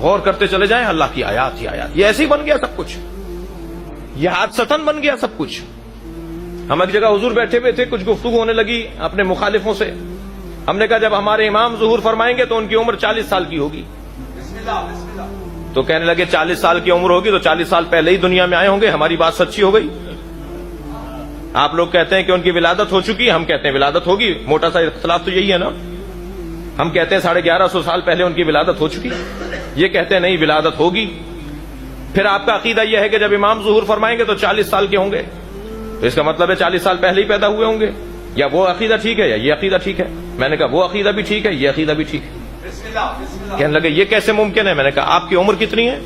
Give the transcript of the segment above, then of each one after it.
غور کرتے چلے جائیں اللہ کی آیات ہی آیات. یہ ایسے ہی بن گیا سب کچھ, یہ حادثتاً بن گیا سب کچھ. ہم ایک جگہ حضور بیٹھے ہوئے تھے, کچھ گفتگو ہونے لگی اپنے مخالفوں سے. ہم نے کہا جب ہمارے امام ظہور فرمائیں گے تو ان کی عمر 40 سال کی ہوگی. تو کہنے لگے 40 سال کی عمر ہوگی تو 40 سال پہلے ہی دنیا میں آئے ہوں گے. ہماری بات سچی ہو گئی. آپ لوگ کہتے ہیں کہ ان کی ولادت ہو چکی, ہم کہتے ہیں ولادت ہوگی. موٹا سا اختلاف تو یہی ہے نا. ہم کہتے ہیں 1150 سال پہلے ان کی ولادت ہو چکی, یہ کہتے ہیں نہیں ولادت ہوگی. پھر آپ کا عقیدہ یہ ہے کہ جب امام ظہور فرمائیں گے تو 40 سال کے ہوں گے, تو اس کا مطلب ہے 40 سال پہلے ہی پیدا ہوئے ہوں گے. یا وہ عقیدہ ٹھیک ہے یا یہ عقیدہ ٹھیک ہے. میں نے کہا وہ عقیدہ بھی ٹھیک ہے, یہ عقیدہ بھی ٹھیک ہے. کہنے لگے یہ کیسے ممکن ہے. میں نے کہا آپ کی عمر کتنی ہے.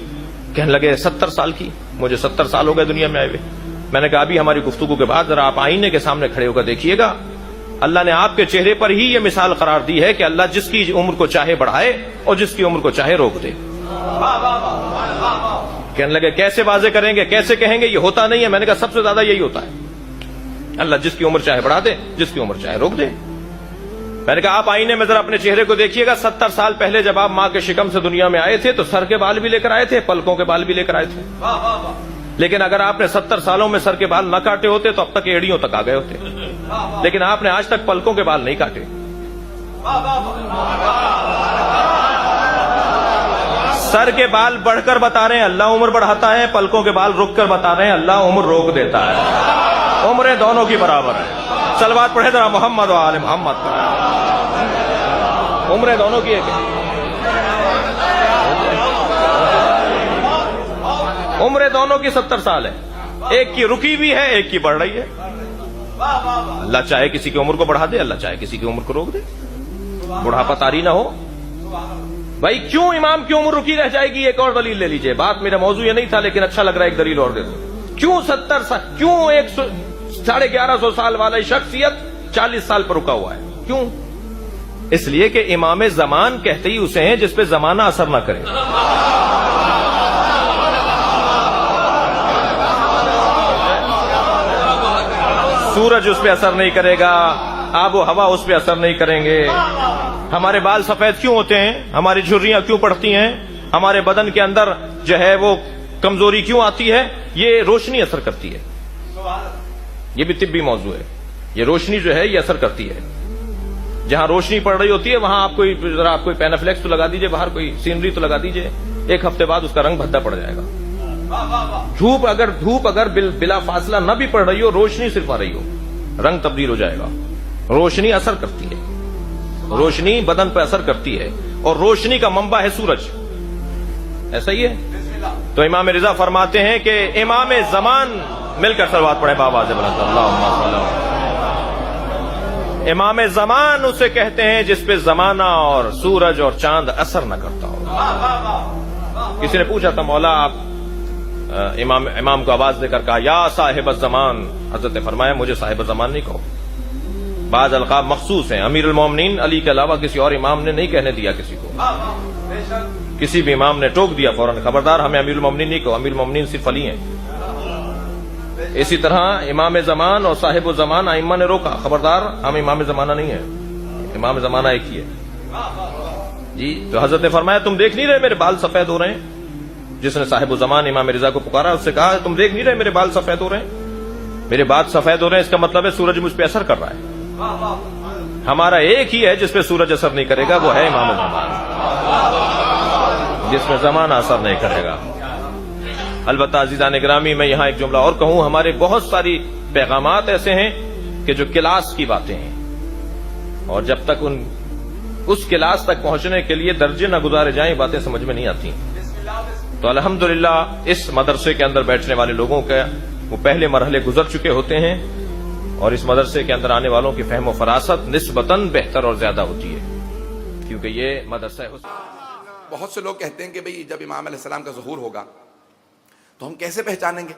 کہنے لگے 70 سال کی. مجھے 70 سال ہو گئے دنیا میں آئے ہوئے. میں نے کہا ابھی ہماری گفتگو کے بعد ذرا آپ آئینے کے سامنے کھڑے ہو کر دیکھیے گا, اللہ نے آپ کے چہرے پر ہی یہ مثال قرار دی ہے کہ اللہ جس کی عمر کو چاہے بڑھائے اور جس کی عمر کو چاہے روک دے. کہنے لگے کیسے واضح کریں گے, کیسے کہیں گے, یہ ہوتا نہیں ہے. میں نے کہا سب سے زیادہ یہی ہوتا ہے, اللہ جس کی عمر چاہے بڑھا دے, جس کی عمر چاہے روک دے. میں نے کہا آپ آئینے میں ذرا اپنے چہرے کو دیکھیے گا. 70 سال پہلے جب آپ ماں کے شکم سے دنیا میں آئے تھے تو سر کے بال بھی لے کر آئے تھے, پلکوں کے بال بھی لے کر آئے تھے. لیکن اگر آپ نے 70 سالوں میں سر کے بال نہ کاٹے ہوتے تو اب تک ایڑیوں تک آ گئے ہوتے. لیکن آپ نے آج تک پلکوں کے بال نہیں کاٹے. سر کے بال بڑھ کر بتا رہے ہیں اللہ عمر بڑھاتا ہے, پلکوں کے بال رک کر بتا رہے ہیں اللہ عمر روک دیتا ہے. عمریں دونوں کی برابر ہیں. صلوات پڑھے ذرا محمد و آل محمد. عمریں دونوں کی ایک ہیں. عمریں دونوں کی 70 سال ہے. ایک کی رکی بھی ہے, ایک کی بڑھ رہی ہے. اللہ چاہے کسی کی عمر کو بڑھا دے, اللہ چاہے کسی کی عمر کو روک دے. بڑھاپا طاری نہ ہو. بھائی کیوں امام کی عمر رکی رہ جائے گی, ایک اور دلیل لے لیجئے. بات میرا موضوع یہ نہیں تھا لیکن اچھا لگ رہا ہے ایک دلیل اور دے دو. کیوں 70 سال, کیوں 1150 سال والا شخصیت 40 سال پر رکا ہوا ہے. کیوں؟ اس لیے کہ امام زمان کہتے ہی اسے ہیں جس پہ زمانہ اثر نہ کرے. سورج اس پہ اثر نہیں کرے گا, آب و ہوا اس پہ اثر نہیں کریں گے. ہمارے بال سفید کیوں ہوتے ہیں, ہماری جھریاں کیوں پڑتی ہیں, ہمارے بدن کے اندر جو ہے وہ کمزوری کیوں آتی ہے, یہ روشنی اثر کرتی ہے. یہ بھی طبی موضوع ہے. یہ روشنی جو ہے یہ اثر کرتی ہے. جہاں روشنی پڑ رہی ہوتی ہے وہاں آپ کوئی ذرا آپ کوئی پینافلیکس تو لگا دیجئے, باہر کوئی سینری تو لگا دیجئے, ایک ہفتے بعد اس کا رنگ بھدا پڑ جائے گا. دھوپ اگر بلا فاصلہ نہ بھی پڑ رہی ہو, روشنی صرف آ رہی ہو, رنگ تبدیل ہو جائے گا. روشنی اثر کرتی ہے, روشنی بدن پہ اثر کرتی ہے, اور روشنی کا منبع ہے سورج. ایسا ہی ہے. تو امام رضا فرماتے ہیں کہ امام زمان, مل کر صلوات پڑھیں بابا جب اللہم صلی اللہ. امام زمان اسے کہتے ہیں جس پہ زمانہ اور سورج اور چاند اثر نہ کرتا ہو. کسی نے پوچھا تھا مولا آپ امام کو آواز دے کر کہا یا صاحب الزمان. حضرت نے فرمایا مجھے صاحب الزمان نہیں کہو. بعض القاب مخصوص ہیں. امیر المومنین علی کے علاوہ کسی اور امام نے نہیں کہنے دیا کسی کو. کسی بھی امام نے ٹوک دیا فوراً, خبردار ہمیں امیر المومنین نہیں کہو, امیر المومنین صرف علی ہیں. اسی طرح امام زمان اور صاحب الزمان ائمہ نے روکا, خبردار ہم امام زمانہ نہیں ہیں, امام زمانہ ایک ہی ہے. جی تو حضرت نے فرمایا تم دیکھ نہیں رہے میرے بال سفید ہو رہے ہیں. جس نے صاحب الزمان امام رضا کو پکارا اس سے کہا تم دیکھ نہیں رہے میرے بال سفید ہو رہے ہیں. میرے بال سفید ہو رہے ہیں اس کا مطلب ہے سورج مجھ پہ اثر کر رہا ہے. ہمارا ایک ہی ہے جس پہ سورج اثر نہیں کرے گا, وہ ہے امام زمان, جس میں زمانہ اثر نہیں کرے گا. البتہ عزیزان گرامی میں یہاں ایک جملہ اور کہوں, ہمارے بہت ساری پیغامات ایسے ہیں کہ جو کلاس کی باتیں ہیں, اور جب تک اس کلاس تک پہنچنے کے لیے درجے نہ گزارے جائیں باتیں سمجھ میں نہیں آتی. تو الحمدللہ اس مدرسے کے اندر بیٹھنے والے لوگوں کا وہ پہلے مرحلے گزر چکے ہوتے ہیں, اور اس مدرسے کے اندر آنے والوں کی فہم و فراست نسبتاً بہتر اور زیادہ ہوتی ہے, کیونکہ یہ مدرسہ ہے. بہت سے لوگ کہتے ہیں کہ بھئی جب امام علیہ السلام کا ظہور ہوگا تو ہم کیسے پہچانیں گے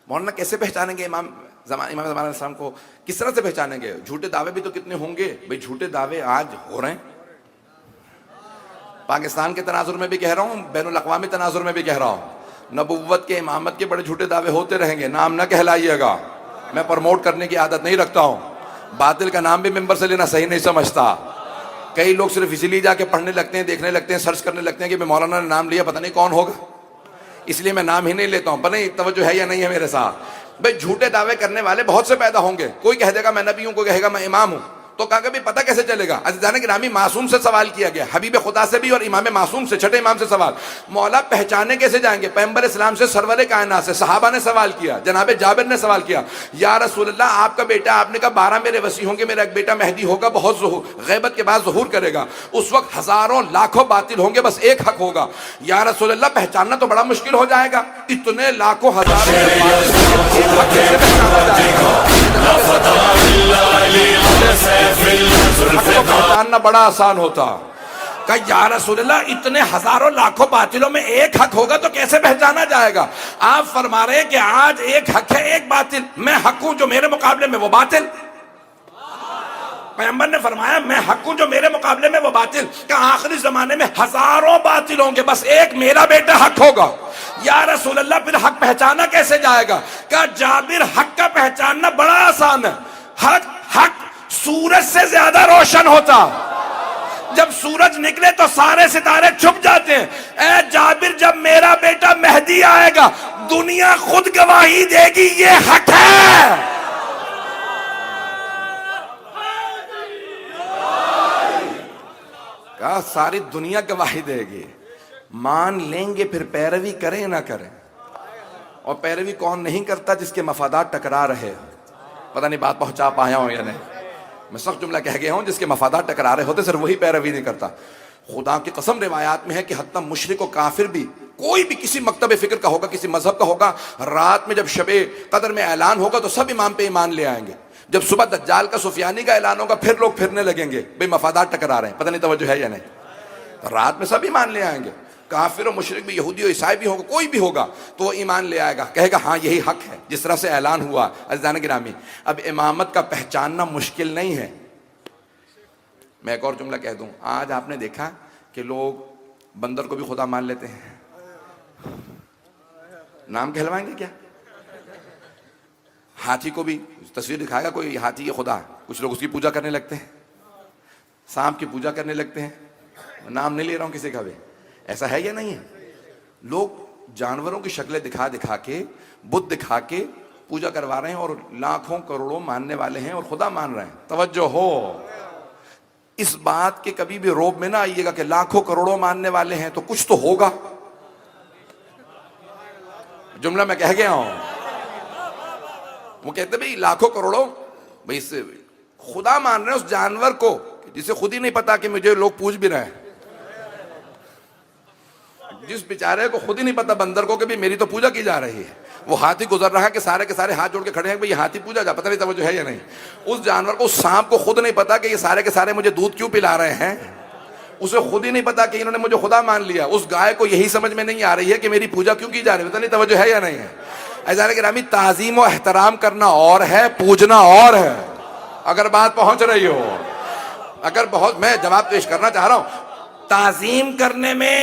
مولانا, کیسے پہچانیں گے امام زمان علیہ السلام کو, کس طرح سے پہچانیں گے؟ جھوٹے دعوے بھی تو کتنے ہوں گے. بھئی جھوٹے دعوے آج ہو رہے ہیں, پاکستان کے تناظر میں بھی کہہ رہا ہوں, بین الاقوامی تناظر میں بھی کہہ رہا ہوں. نبوت کے امامت کے بڑے جھوٹے دعوے ہوتے رہیں گے, نام نہ کہلائیے گا. میں پروموٹ کرنے کی عادت نہیں رکھتا ہوں, باطل کا نام بھی ممبر سے لینا صحیح نہیں سمجھتا. کئی لوگ صرف اسی لیے جا کے پڑھنے لگتے ہیں, دیکھنے لگتے ہیں, سرچ کرنے لگتے ہیں کہ میں مولانا نے نام لیا پتہ نہیں کون ہوگا, اس لیے میں نام ہی نہیں لیتا ہوں. پتہ نہیں توجہ ہے یا نہیں ہے میرے ساتھ. بھائی جھوٹے دعوے کرنے والے بہت سے پیدا ہوں گے. کوئی کہہ دے گا میں نبی ہوں, کوئی کہے گا میں امام ہوں, تو کہا کہ بھی پتہ کیسے چلے گا؟ عزیزان گرامی, معصوم سے سوال کیا گیا, حبیب خدا سے بھی اور امام معصوم سے, چھٹے امام سے سوال. مولا پہچانے کیسے جائیں گے؟ پیغمبر اسلام سے, سرور کائنات سے. صحابہ نے سوال کیا, جناب جابر نے سوال کیا, یا رسول اللہ آپ کا بیٹا, آپ نے کہا 12 میرے وصی ہوں گے, میرا ایک بیٹا مہدی ہوگا, بہت غیبت کے بعد ظہور کرے گا. اس وقت ہزاروں لاکھوں باطل ہوں گے, بس ایک حق ہوگا. یا رسول اللہ پہچاننا تو بڑا مشکل ہو جائے گا, اتنے لاکھوں ہزاروں پہچاننا بڑا آسان ہوتا. کہ یا رسول اللہ اتنے ہزاروں لاکھوں باطلوں میں ایک حق ہوگا تو کیسے پہچانا جائے گا؟ آپ فرما رہے ہیں کہ آج ایک حق ہے, ایک باطل. میں حق ہوں, جو میرے مقابلے میں وہ باطل. پیغمبر نے فرمایا میں حق ہوں, جو میرے مقابلے میں وہ باطل. کہ آخری زمانے میں ہزاروں باطل ہوں گے, بس ایک میرا بیٹا حق ہوگا. یا رسول اللہ پھر حق پہچانا کیسے جائے گا؟ کہ جابر حق کا پہچاننا بڑا آسان ہے. حق سورج سے زیادہ روشن ہوتا. جب سورج نکلے تو سارے ستارے چھپ جاتے ہیں. اے جابر, جب میرا بیٹا مہدی آئے گا دنیا خود گواہی دے گی یہ حق ہے. کہا ساری دنیا گواہی دے گی. مان لیں گے پھر پیروی کریں نہ کریں. اور پیروی کون نہیں کرتا؟ جس کے مفادات ٹکرا رہے. پتہ نہیں بات پہنچا پایا ہوں یا نہیں. میں سخت جملہ کہہ گیا ہوں, جس کے مفادات ٹکرا رہے ہوتے صرف وہی پیروی نہیں کرتا. خدا کی قسم روایات میں ہے کہ حتی مشرک و کافر بھی, کوئی بھی کسی مکتب فکر کا ہوگا, کسی مذہب کا ہوگا, رات میں جب شب قدر میں اعلان ہوگا تو سب امام پہ ایمان لے آئیں گے. جب صبح دجال کا سفیانی کا اعلان ہوگا پھر لوگ پھرنے لگیں گے, بھئی مفادات ٹکرا رہے ہیں, پتہ نہیں توجہ ہے یا نہیں. رات میں سب ایمان لے آئیں گے. کافر و مشرک بھی, یہودی و عیسائی بھی ہوگا, کوئی بھی ہوگا تو وہ ایمان لے آئے گا, کہے گا ہاں یہی حق ہے جس طرح سے اعلان ہوا. عزیزان گرامی, اب امامت کا پہچاننا مشکل نہیں ہے. میں ایک اور جملہ کہہ دوں. آج آپ نے دیکھا کہ لوگ بندر کو بھی خدا مان لیتے ہیں. نام کہلوائیں گے کیا؟ ہاتھی کو بھی تصویر دکھائے گا کوئی, ہاتھی یہ خدا. کچھ لوگ اس کی پوجا کرنے لگتے ہیں, سانپ کی پوجا کرنے لگتے ہیں. نام نہیں لے رہا ہوں کسی کا بھی. ایسا ہے یا نہیں ہے؟ لوگ جانوروں کی شکلیں دکھا دکھا کے, بت دکھا کے پوجا کروا رہے ہیں, اور لاکھوں کروڑوں ماننے والے ہیں اور خدا مان رہے ہیں. توجہ ہو, اس بات کے کبھی بھی روب میں نہ آئیے گا کہ لاکھوں کروڑوں ماننے والے ہیں تو کچھ تو ہوگا. جملہ میں کہہ گیا ہوں. وہ کہتے بھئی لاکھوں کروڑوں, بھئی خدا مان رہے ہیں اس جانور کو جسے خود ہی نہیں پتا کہ مجھے لوگ پوج بھی رہے ہیں. جس بیچارے کو خود ہی نہیں پتا بندر کو کہ بھی میری تو پوجا کی جا رہی ہے. وہ ہاتھی گزر رہا ہے کہ سارے کے سارے ہاتھ جوڑ کے کھڑے ہیں کہ یہ ہاتھی پوجا جا, پتہ نہیں توجہ ہے یا نہیں. اس جانور کو, اس سانپ کو خود نہیں پتا کہ یہ سارے کے سارے مجھے دودھ کیوں پلا رہے ہیں. اسے خود ہی نہیں پتا کہ انہوں نے مجھے خدا مان لیا. اس گائے کو یہی سمجھ میں نہیں آ رہی ہے کہ میری پوجا کیوں کی جا رہی ہے. پتہ نہیں توجہ ہے یا نہیں ہے. عزیزان گرامی, تعظیم و احترام کرنا اور ہے, پوجنا اور ہے. اگر بات پہنچ رہی ہو, اگر بہت, میں جواب پیش کرنا چاہ رہا ہوں. تعظیم کرنے میں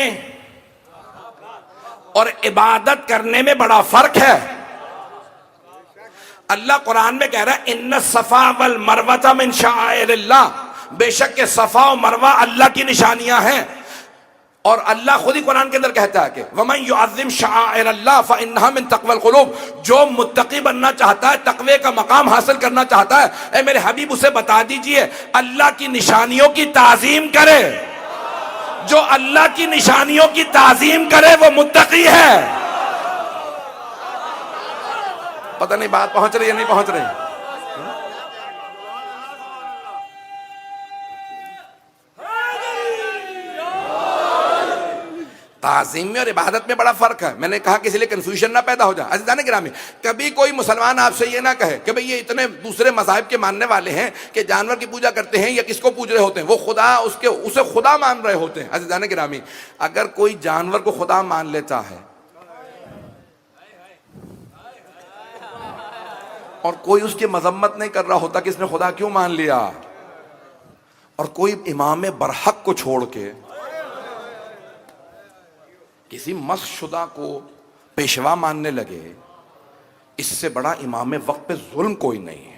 اور عبادت کرنے میں بڑا فرق ہے. اللہ قرآن میں کہہ رہا ہے ان الصفا والمروہ من شعائر اللہ, بے شک کہ صفا و مروہ اللہ کی نشانیاں ہیں. اور اللہ خود ہی قرآن کے اندر کہتا ہے کہ وَمَن يُعَظِّمْ شَعَائِرَ اللَّهِ فَإِنَّهَا مِن تَقْوَى الْقُلُوبِ, جو متقی بننا چاہتا ہے, تقوی کا مقام حاصل کرنا چاہتا ہے, اے میرے حبیب اسے بتا دیجئے اللہ کی نشانیوں کی تعظیم کرے. جو اللہ کی نشانیوں کی تعظیم کرے وہ متقی ہے. پتہ نہیں بات پہنچ رہی ہے نہیں پہنچ رہی. تعظیم میں اور عبادت میں بڑا فرق ہے. میں نے کہا کہ اس لیے کنفیوژن نہ پیدا ہو جائے. عزیزان گرامی, کبھی کوئی مسلمان آپ سے یہ نہ کہے کہ بھئی یہ اتنے دوسرے مذاہب کے ماننے والے ہیں کہ جانور کی پوجا کرتے ہیں یا کس کو پوج رہے ہوتے ہیں, وہ خدا اسے خدا مان رہے ہوتے ہیں. عزیزان گرامی, اگر کوئی جانور کو خدا مان لیتا ہے اور کوئی اس کی مذمت نہیں کر رہا ہوتا کہ اس نے خدا کیوں مان لیا, اور کوئی امام برحق کو چھوڑ کے کسی مسخ شدہ کو پیشوا ماننے لگے, اس سے بڑا امام وقت پہ ظلم کوئی نہیں ہے.